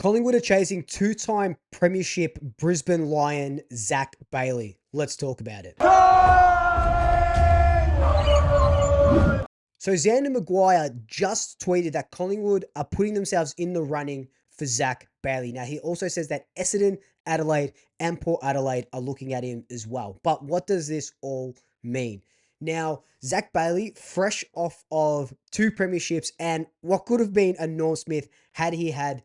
Collingwood are chasing two-time premiership Brisbane Lion Zac Bailey. Let's talk about it. So Xander Maguire just tweeted that Collingwood are putting themselves in the running for Zac Bailey. Now, he also says that Essendon, Adelaide, and Port Adelaide are looking at him as well. But what does this all mean? Now, Zac Bailey, fresh off of two premierships and what could have been a Norm Smith had he had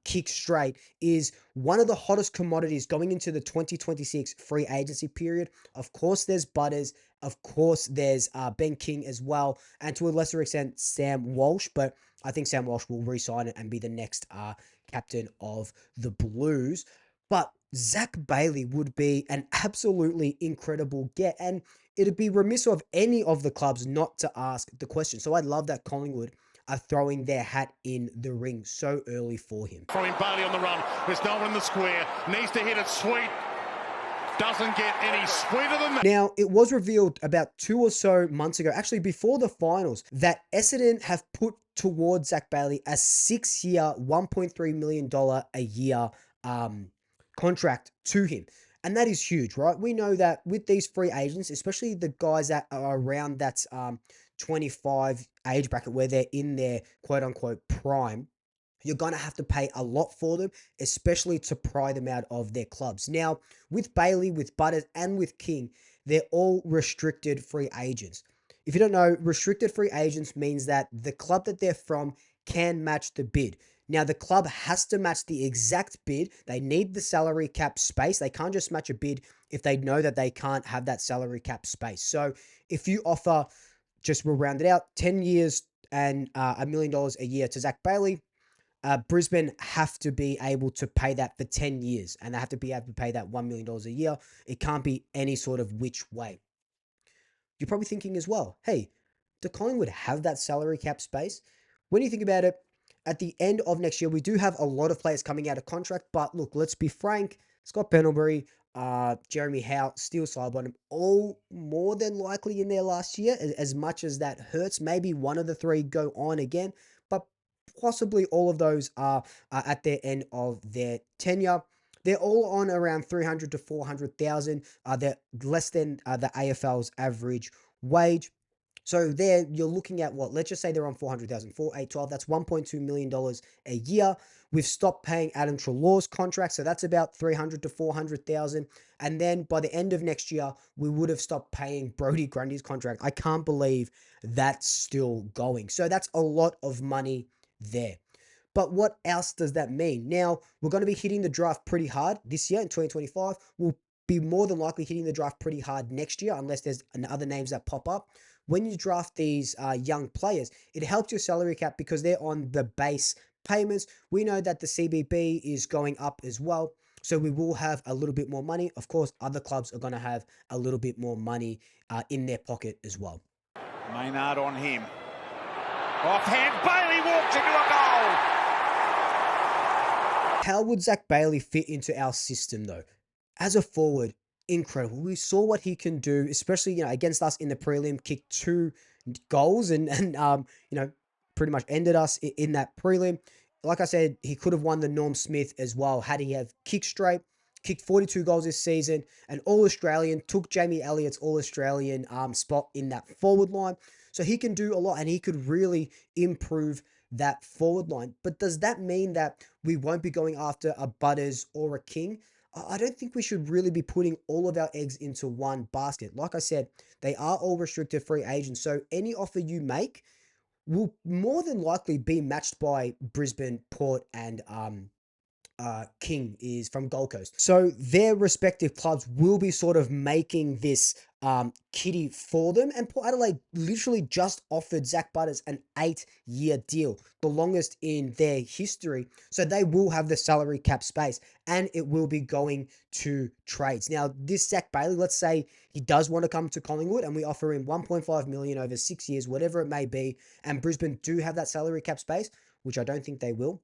kick straight, is one of the hottest commodities going into the 2026 free agency period. Of course, there's Butters. Of course, there's Ben King as well. And to a lesser extent, Sam Walsh. But I think Sam Walsh will re-sign it and be the next captain of the Blues. But Zac Bailey would be an absolutely incredible get. And it'd be remiss of any of the clubs not to ask the question. So I love that Collingwood are throwing their hat in the ring so early for him. Throwing Bailey on the run. There's no one in the square. Needs to hit it sweet. Doesn't get any sweeter than that. Now, it was revealed about 2 or so months ago, actually before the finals, that Essendon have put towards Zac Bailey a 6-year, $1.3 million a year contract to him. And that is huge, right? We know that with these free agents, especially the guys that are around that 25 age bracket where they're in their quote-unquote prime, you're going to have to pay a lot for them, especially to pry them out of their clubs. Now, with Bailey, with Butters, and with King, they're all restricted free agents. If you don't know, restricted free agents means that the club that they're from can match the bid. Now, the club has to match the exact bid. They need the salary cap space. They can't just match a bid if they know that they can't have that salary cap space. So if you offer, just we'll round it out, 10 years and $1 million a year to Zac Bailey, Brisbane have to be able to pay that for 10 years, and they have to be able to pay that $1 million a year. It can't be any sort of which way. You're probably thinking as well, hey, do Collingwood have that salary cap space? When you think about it, at the end of next year, we do have a lot of players coming out of contract, but look, let's be frank, Scott Pendlebury, Jeremy Howe, Steele Sidebottom, all more than likely in their last year. As much as that hurts, maybe one of the three go on again, but possibly all of those are at their end of their tenure. They're all on around 300 to 400,000. They're less than the AFL's average wage. So there you're looking at what? Let's just say they're on 400,000, 4, 8, 12. That's $1.2 million a year. We've stopped paying Adam Treloar's contract, so that's about 300 to 400,000. And then by the end of next year, we would have stopped paying Brodie Grundy's contract. I can't believe that's still going. So that's a lot of money there. But what else does that mean? Now, we're going to be hitting the draft pretty hard this year in 2025. We'll be more than likely hitting the draft pretty hard next year, unless there's other names that pop up. When you draft these young players, it helps your salary cap because they're on the base payments. We know that the CBB is going up as well, so we will have a little bit more money. Of course, other clubs are going to have a little bit more money in their pocket as well. Maynard on him. Offhand, Bailey walks into a goal. How would Zac Bailey fit into our system, though? As a forward, incredible. We saw what he can do, especially against us in the prelim. Kicked 2 goals and pretty much ended us in that prelim. Like I said, he could have won the Norm Smith as well had he have kicked straight. Kicked 42 goals this season, an All-Australian, took Jamie Elliott's All-Australian spot in that forward line. So he can do a lot and he could really improve that forward line. But does that mean that we won't be going after a Butters or a King? I don't think we should really be putting all of our eggs into one basket. Like I said, they are all restricted free agents. So any offer you make will more than likely be matched by Brisbane, Port, and King is from Gold Coast. So their respective clubs will be sort of making this kitty for them. And Port Adelaide literally just offered Zach Butters an 8-year deal, the longest in their history. So they will have the salary cap space and it will be going to trades. Now, this Zac Bailey, let's say he does want to come to Collingwood and we offer him 1.5 million over 6 years, whatever it may be. And Brisbane do have that salary cap space, which I don't think they will.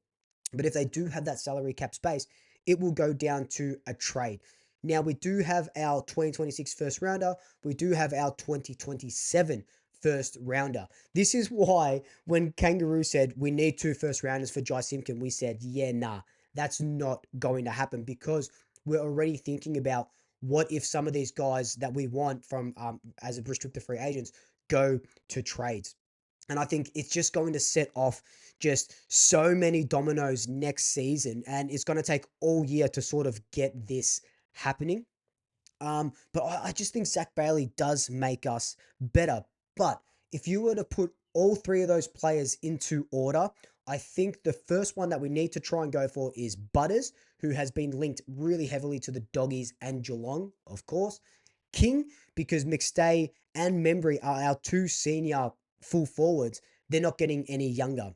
But if they do have that salary cap space, it will go down to a trade. Now, we do have our 2026 first rounder. We do have our 2027 first rounder. This is why when Kangaroo said we need 2 first rounders for Jai Simpkin, we said, yeah, nah, that's not going to happen because we're already thinking about what if some of these guys that we want from as a restricted free agents go to trades. And I think it's just going to set off just so many dominoes next season. And it's going to take all year to sort of get this happening. But I just think Zac Bailey does make us better. But if you were to put all three of those players into order, I think the first one that we need to try and go for is Butters, who has been linked really heavily to the Doggies and Geelong, of course. King, because McStay and Membry are our two senior full forwards. They're not getting any younger.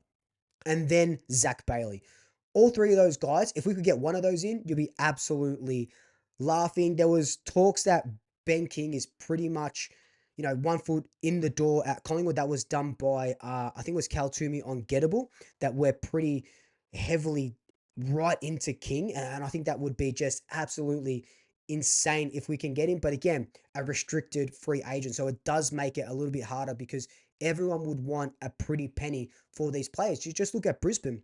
And then Zac Bailey. All three of those guys, if we could get one of those in, you'll be absolutely laughing. There was talks that Ben King is pretty much, 1 foot in the door at Collingwood. That was done by, I think it was Cal Toomey on Gettable, that we're pretty heavily right into King. And I think that would be just absolutely insane if we can get him. But again, a restricted free agent. So it does make it a little bit harder because everyone would want a pretty penny for these players. You just look at Brisbane.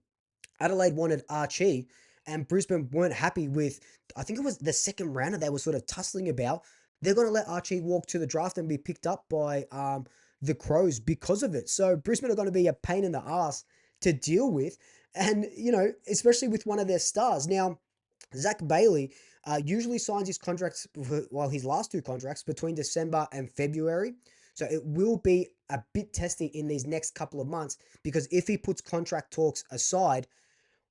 Adelaide wanted Archie, and Brisbane weren't happy with, I think it was the second rounder they were sort of tussling about. They're going to let Archie walk to the draft and be picked up by the Crows because of it. So Brisbane are going to be a pain in the ass to deal with. And, especially with one of their stars. Now, Zac Bailey usually signs his contracts, his last two contracts, between December and February. So it will be a bit testy in these next couple of months because if he puts contract talks aside,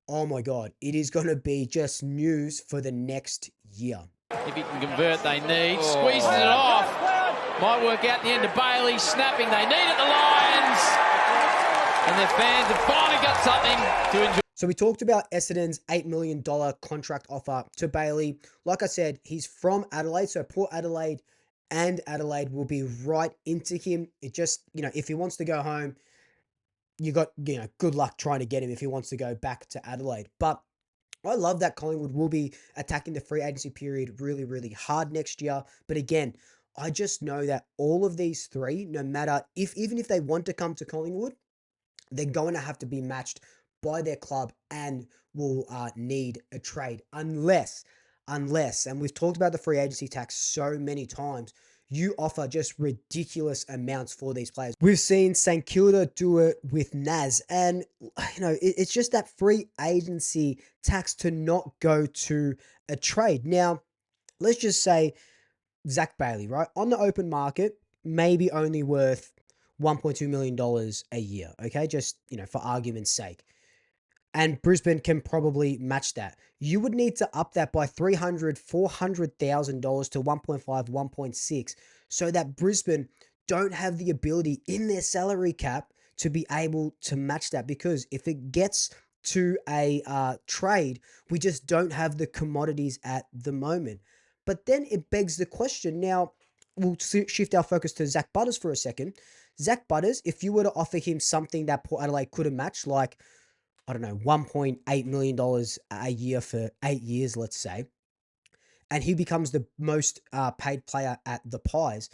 oh my God, it is going to be just news for the next year. If he can convert, they need. Squeezes it off. Might work out the end of Bailey. Snapping. They need it, the Lions. And their fans have finally got something to enjoy. So we talked about Essendon's $8 million contract offer to Bailey. Like I said, he's from Adelaide. So Port Adelaide and Adelaide will be right into him. It just, if he wants to go home, you got, good luck trying to get him if he wants to go back to Adelaide. But I love that Collingwood will be attacking the free agency period really, really hard next year. But again, I just know that all of these three, no matter even if they want to come to Collingwood, they're going to have to be matched by their club and will need a trade unless, and we've talked about the free agency tax so many times, you offer just ridiculous amounts for these players. We've seen St Kilda do it with Naz, and it's just that free agency tax to not go to a trade. Now, let's just say Zac Bailey, right, on the open market, maybe only worth $1.2 million a year, okay, just, for argument's sake. And Brisbane can probably match that. You would need to up that by $300,000, $400,000 to 1.5, 1.6, so that Brisbane don't have the ability in their salary cap to be able to match that. Because if it gets to a trade, we just don't have the commodities at the moment. But then it begs the question. Now, we'll shift our focus to Zach Butters for a second. Zach Butters, if you were to offer him something that Port Adelaide couldn't match, like, I don't know, $1.8 million a year for 8 years, let's say, and he becomes the most paid player at the Pies,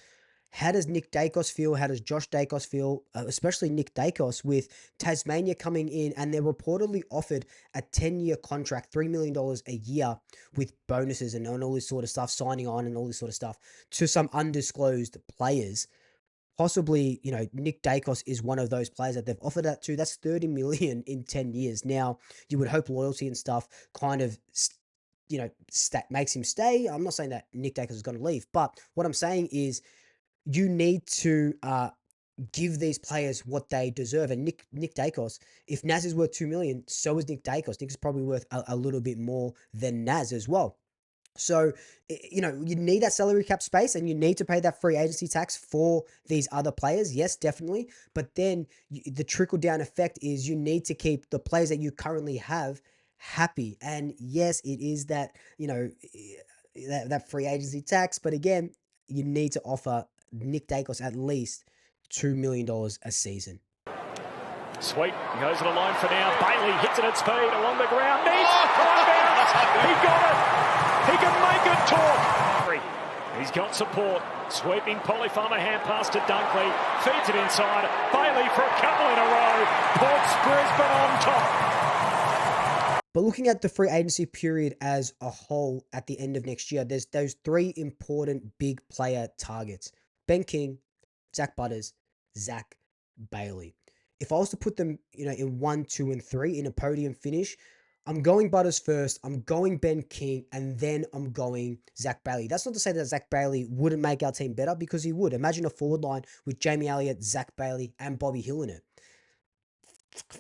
how does Nick Dacos feel? How does Josh Dacos feel? Especially Nick Dacos, with Tasmania coming in, and they're reportedly offered a 10-year contract, $3 million a year with bonuses and all this sort of stuff, signing on and all this sort of stuff to some undisclosed players. Possibly, Nick Dacos is one of those players that they've offered that to. That's $30 million in 10 years. Now, you would hope loyalty and stuff kind of, makes him stay. I'm not saying that Nick Dacos is going to leave, but what I'm saying is you need to give these players what they deserve. And Nick Dacos, if Naz is worth $2 million, so is Nick Dacos. Nick is probably worth a little bit more than Naz as well. So, you need that salary cap space, and you need to pay that free agency tax for these other players. Yes, definitely. But then the trickle down effect is you need to keep the players that you currently have happy. And yes, it is that, that free agency tax. But again, you need to offer Nick Dacos at least $2 million a season. Sweet goes to the line for now. Bailey hits it at speed along the ground. He got it. He can make it talk. He's got support. Sweeping polyfarmer hand pass to Dunkley. Feeds it inside. Bailey for a couple in a row. Puts Brisbane on top. But looking at the free agency period as a whole at the end of next year, there's those 3 important big player targets. Ben King, Zach Butters, Zac Bailey. If I was to put them, in 1, 2, and 3 in a podium finish, I'm going Butters first, I'm going Ben King, and then I'm going Zac Bailey. That's not to say that Zac Bailey wouldn't make our team better, because he would. Imagine a forward line with Jamie Elliott, Zac Bailey, and Bobby Hill in it.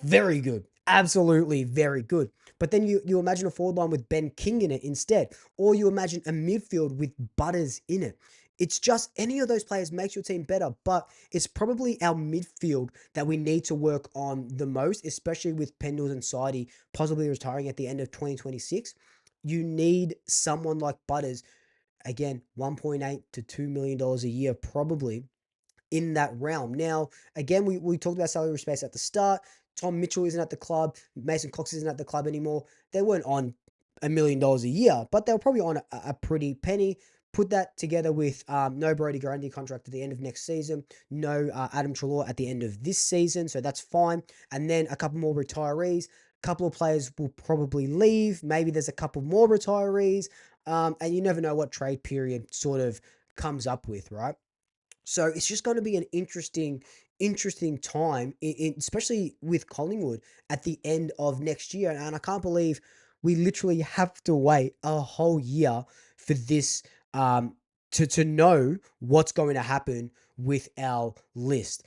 Very good. Absolutely very good. But then you imagine a forward line with Ben King in it instead. Or you imagine a midfield with Butters in it. It's just any of those players makes your team better, but it's probably our midfield that we need to work on the most, especially with Pendles and Sidey possibly retiring at the end of 2026. You need someone like Butters, again, $1.8 to $2 million a year probably, in that realm. Now, again, we talked about salary space at the start. Tom Mitchell isn't at the club. Mason Cox isn't at the club anymore. They weren't on $1 million a year, but they were probably on a pretty penny. Put that together with no Brody Grundy contract at the end of next season, no Adam Treloar at the end of this season, so that's fine. And then a couple more retirees. A couple of players will probably leave. Maybe there's a couple more retirees, and you never know what trade period sort of comes up with, right? So it's just going to be an interesting time, especially with Collingwood at the end of next year. And I can't believe we literally have to wait a whole year for this to know what's going to happen with our list.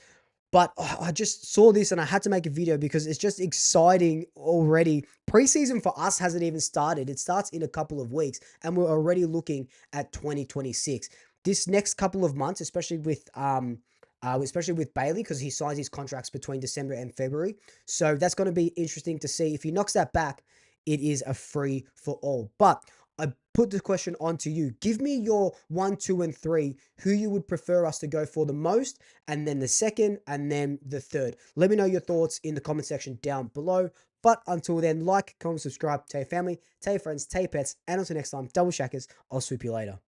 But I just saw this and I had to make a video because it's just exciting already. Preseason for us hasn't even started. It starts in a couple of weeks and we're already looking at 2026. This next couple of months, especially with Bailey, because he signs his contracts between December and February. So that's going to be interesting to see. If he knocks that back, it is a free for all. But I put the question on to you. Give me your 1, 2, and 3, who you would prefer us to go for the most, and then the second, and then the third. Let me know your thoughts in the comment section down below. But until then, like, comment, subscribe, tell your family, tell your friends, tell your pets, and until next time, double shackers, I'll swoop you later.